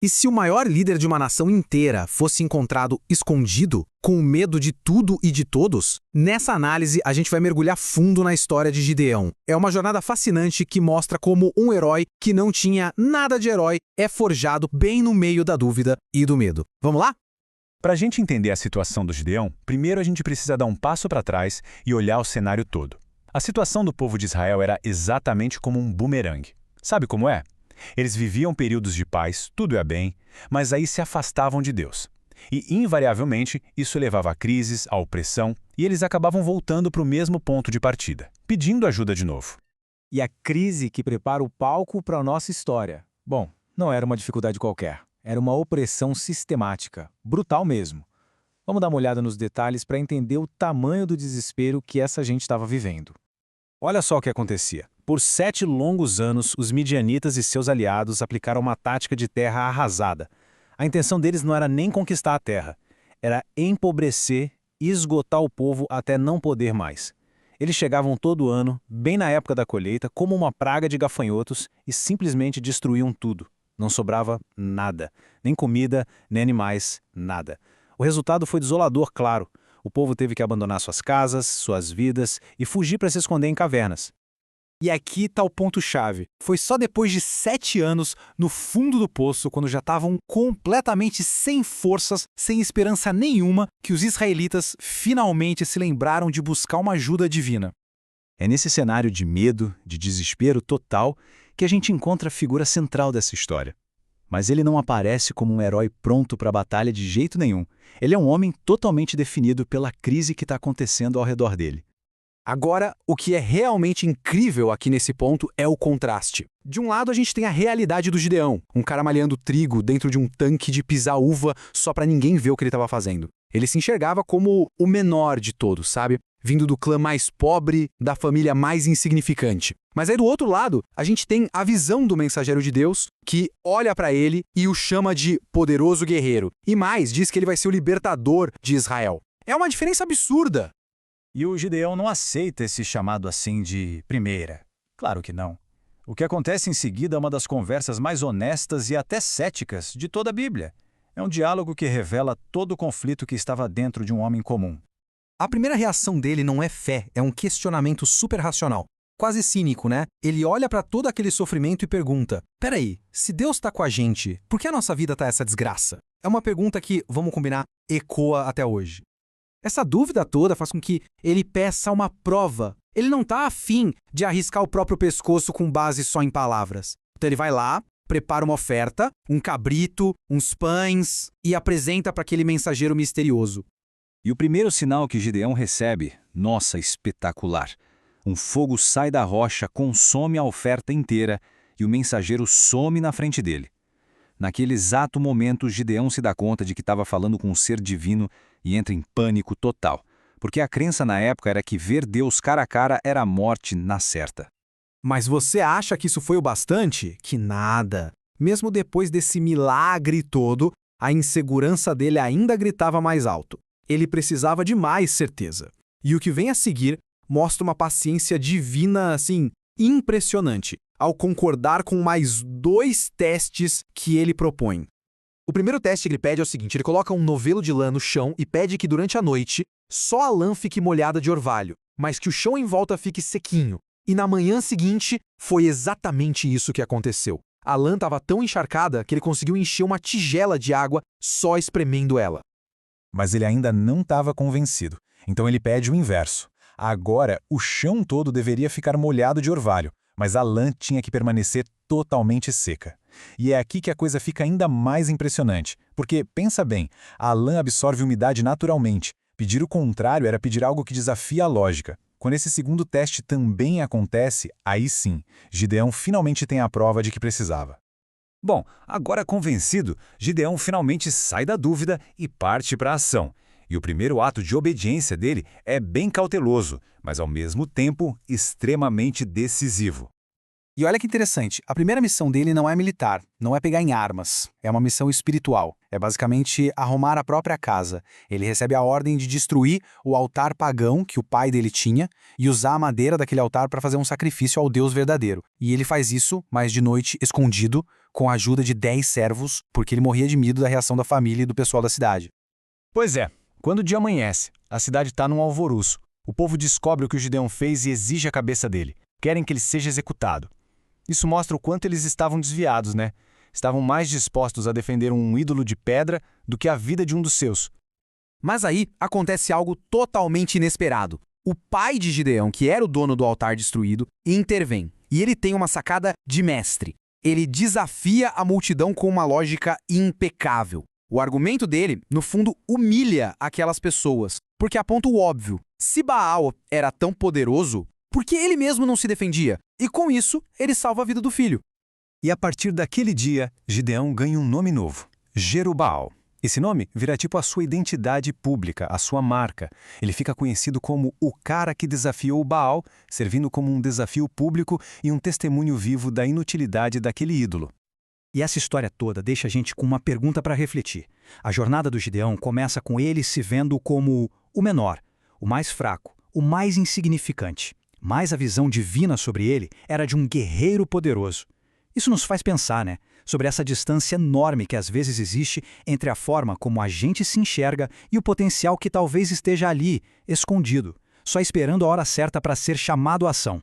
E se o maior líder de uma nação inteira fosse encontrado escondido, com medo de tudo e de todos? Nessa análise, a gente vai mergulhar fundo na história de Gideão. É uma jornada fascinante que mostra como um herói que não tinha nada de herói é forjado bem no meio da dúvida e do medo. Vamos lá? Para a gente entender a situação do Gideão, primeiro a gente precisa dar um passo para trás e olhar o cenário todo. A situação do povo de Israel era exatamente como um bumerangue. Sabe como é? Eles viviam períodos de paz, tudo ia bem, mas aí se afastavam de Deus. E, invariavelmente, isso levava a crises, a opressão, e eles acabavam voltando para o mesmo ponto de partida, pedindo ajuda de novo. E a crise que prepara o palco para a nossa história. Bom, não era uma dificuldade qualquer. Era uma opressão sistemática, brutal mesmo. Vamos dar uma olhada nos detalhes para entender o tamanho do desespero que essa gente estava vivendo. Olha só o que acontecia. Por 7 longos anos, os midianitas e seus aliados aplicaram uma tática de terra arrasada. A intenção deles não era nem conquistar a terra, era empobrecer e esgotar o povo até não poder mais. Eles chegavam todo ano, bem na época da colheita, como uma praga de gafanhotos e simplesmente destruíam tudo. Não sobrava nada, nem comida, nem animais, nada. O resultado foi desolador, claro. O povo teve que abandonar suas casas, suas vidas e fugir para se esconder em cavernas. E aqui está o ponto-chave. Foi só depois de 7 anos, no fundo do poço, quando já estavam completamente sem forças, sem esperança nenhuma, que os israelitas finalmente se lembraram de buscar uma ajuda divina. É nesse cenário de medo, de desespero total, que a gente encontra a figura central dessa história. Mas ele não aparece como um herói pronto para a batalha de jeito nenhum. Ele é um homem totalmente definido pela crise que está acontecendo ao redor dele. Agora, o que é realmente incrível aqui nesse ponto é o contraste. De um lado, a gente tem a realidade do Gideão, um cara malhando trigo dentro de um tanque de pisar uva só para ninguém ver o que ele estava fazendo. Ele se enxergava como o menor de todos, sabe? Vindo do clã mais pobre, da família mais insignificante. Mas aí do outro lado, a gente tem a visão do mensageiro de Deus, que olha para ele e o chama de poderoso guerreiro. E mais, diz que ele vai ser o libertador de Israel. É uma diferença absurda. E o Gideão não aceita esse chamado assim de primeira. Claro que não. O que acontece em seguida é uma das conversas mais honestas e até céticas de toda a Bíblia. É um diálogo que revela todo o conflito que estava dentro de um homem comum. A primeira reação dele não é fé, é um questionamento super racional. Quase cínico, né? Ele olha para todo aquele sofrimento e pergunta: peraí, se Deus está com a gente, por que a nossa vida tá essa desgraça? É uma pergunta que, vamos combinar, ecoa até hoje. Essa dúvida toda faz com que ele peça uma prova. Ele não está afim de arriscar o próprio pescoço com base só em palavras. Então ele vai lá, prepara uma oferta, um cabrito, uns pães e apresenta para aquele mensageiro misterioso. E o primeiro sinal que Gideão recebe, nossa, espetacular. Um fogo sai da rocha, consome a oferta inteira e o mensageiro some na frente dele. Naquele exato momento, Gideão se dá conta de que estava falando com um ser divino e entra em pânico total, porque a crença na época era que ver Deus cara a cara era a morte na certa. Mas você acha que isso foi o bastante? Que nada. Mesmo depois desse milagre todo, a insegurança dele ainda gritava mais alto. Ele precisava de mais certeza. E o que vem a seguir mostra uma paciência divina, assim, impressionante, ao concordar com mais 2 testes que ele propõe. O primeiro teste que ele pede é o seguinte: ele coloca um novelo de lã no chão e pede que durante a noite só a lã fique molhada de orvalho, mas que o chão em volta fique sequinho. E na manhã seguinte, foi exatamente isso que aconteceu. A lã estava tão encharcada que ele conseguiu encher uma tigela de água só espremendo ela. Mas ele ainda não estava convencido, então ele pede o inverso. Agora, o chão todo deveria ficar molhado de orvalho, mas a lã tinha que permanecer totalmente seca. E é aqui que a coisa fica ainda mais impressionante, porque, pensa bem, a lã absorve umidade naturalmente. Pedir o contrário era pedir algo que desafia a lógica. Quando esse segundo teste também acontece, aí sim, Gideão finalmente tem a prova de que precisava. Bom, agora convencido, Gideão finalmente sai da dúvida e parte para a ação. E o primeiro ato de obediência dele é bem cauteloso, mas ao mesmo tempo extremamente decisivo. E olha que interessante, a primeira missão dele não é militar, não é pegar em armas, é uma missão espiritual. É basicamente arrumar a própria casa. Ele recebe a ordem de destruir o altar pagão que o pai dele tinha e usar a madeira daquele altar para fazer um sacrifício ao Deus verdadeiro. E ele faz isso, mas de noite, escondido, com a ajuda de 10 servos, porque ele morria de medo da reação da família e do pessoal da cidade. Pois é, quando o dia amanhece, a cidade está num alvoroço. O povo descobre o que o Gideão fez e exige a cabeça dele. Querem que ele seja executado. Isso mostra o quanto eles estavam desviados, né? Estavam mais dispostos a defender um ídolo de pedra do que a vida de um dos seus. Mas aí acontece algo totalmente inesperado. O pai de Gideão, que era o dono do altar destruído, intervém. E ele tem uma sacada de mestre. Ele desafia a multidão com uma lógica impecável. O argumento dele, no fundo, humilha aquelas pessoas, porque aponta o óbvio. Se Baal era tão poderoso, por que ele mesmo não se defendia? E com isso, ele salva a vida do filho. E a partir daquele dia, Gideão ganha um nome novo, Jerubaal. Esse nome vira tipo a sua identidade pública, a sua marca. Ele fica conhecido como o cara que desafiou Baal, servindo como um desafio público e um testemunho vivo da inutilidade daquele ídolo. E essa história toda deixa a gente com uma pergunta para refletir. A jornada do Gideão começa com ele se vendo como o menor, o mais fraco, o mais insignificante. Mas a visão divina sobre ele era de um guerreiro poderoso. Isso nos faz pensar, né? Sobre essa distância enorme que às vezes existe entre a forma como a gente se enxerga e o potencial que talvez esteja ali, escondido, só esperando a hora certa para ser chamado à ação.